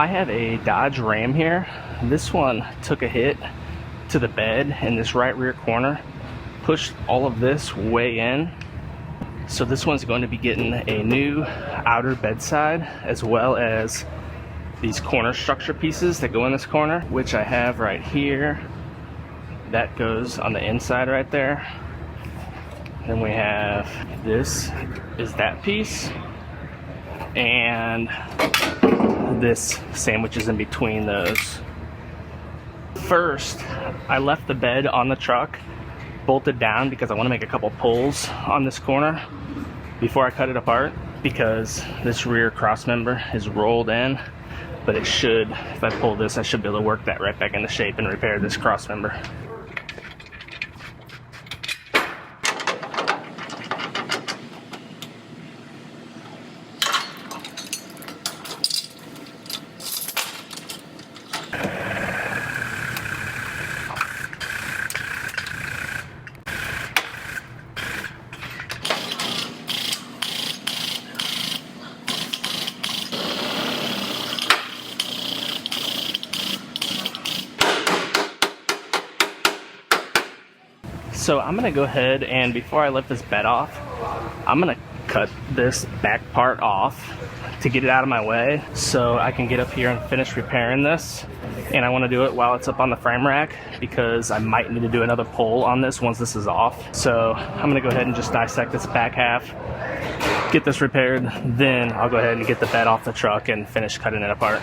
I have a Dodge Ram here. This one took a hit to the bed in this right rear corner, pushed all of this way in. So this one's going to be getting a new outer bedside, as well as these corner structure pieces that go in this corner, which I have right here. That goes on the inside right there. Then we have this is that piece, and this sandwiches in between those. First, I left the bed on the truck bolted down because I want to make a couple pulls on this corner before I cut it apart, because this rear cross member is rolled in. But it should, if I pull this, I should be able to work that right back into shape and repair this cross member. So I'm gonna go ahead and, before I lift this bed off, I'm gonna cut this back part off to get it out of my way so I can get up here and finish repairing this. And I want to do it while it's up on the frame rack, because I might need to do another pull on this once this is off. So I'm gonna go ahead and just dissect this back half, get this repaired, then I'll go ahead and get the bed off the truck and finish cutting it apart.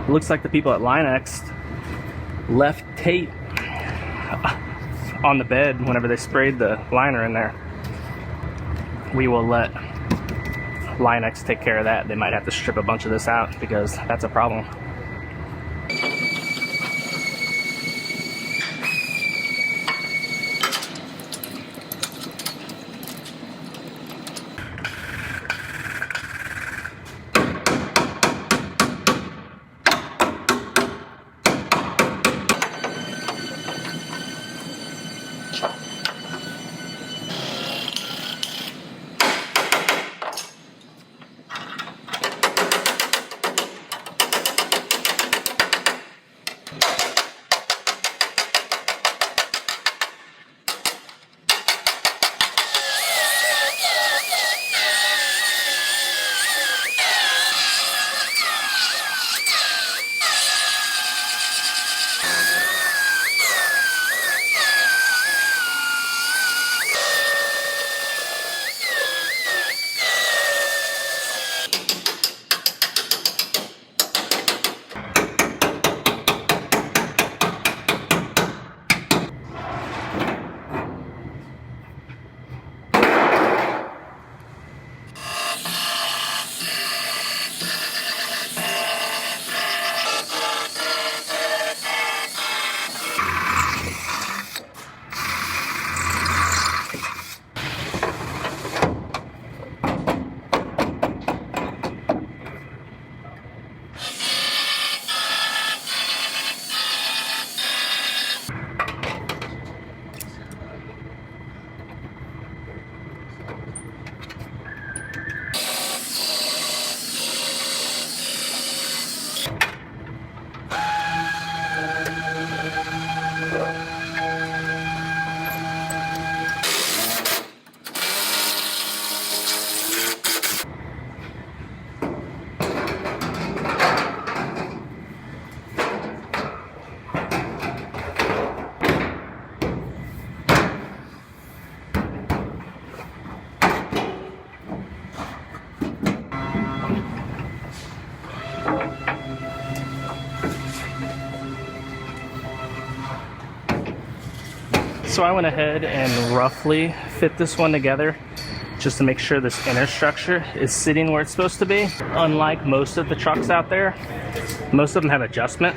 Looks like the people at Line-X left tape on the bed whenever they sprayed the liner in there. We will let Line-X take care of that. They might have to strip a bunch of this out because that's a problem. So I went ahead and roughly fit this one together just to make sure this inner structure is sitting where it's supposed to be. Unlike most of the trucks out there, most of them have adjustment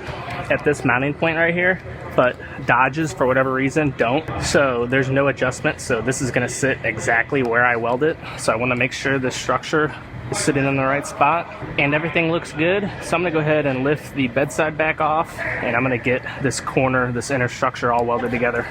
at this mounting point right here, but Dodges, for whatever reason, don't. So there's no adjustment, so this is gonna sit exactly where I weld it. So I wanna make sure the structure is sitting in the right spot and everything looks good. So I'm gonna go ahead and lift the bedside back off, and I'm gonna get this corner, this inner structure all welded together.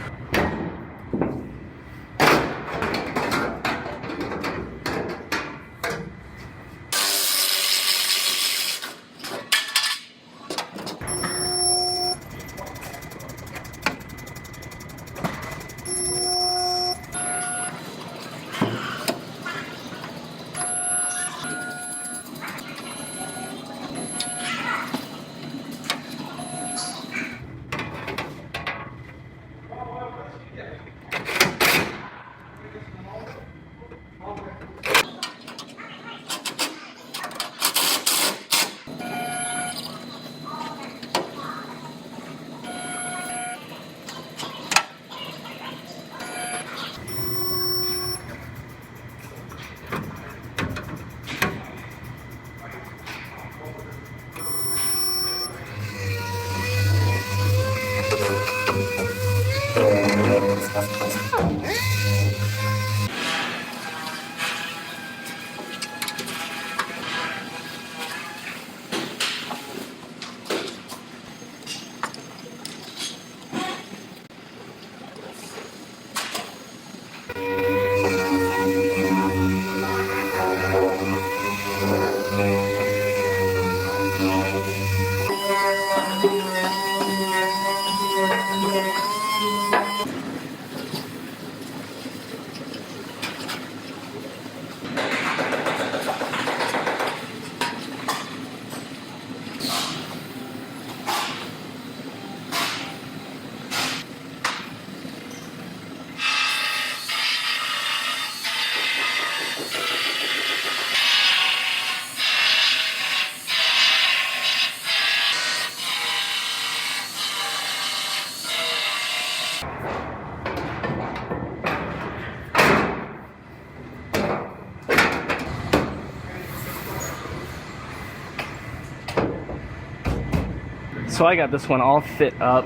So I got this one all fit up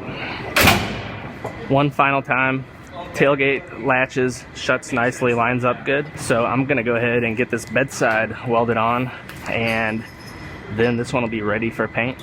one final time. Tailgate latches, shuts nicely, lines up good. So I'm gonna go ahead and get this bedside welded on, and then this one will be ready for paint.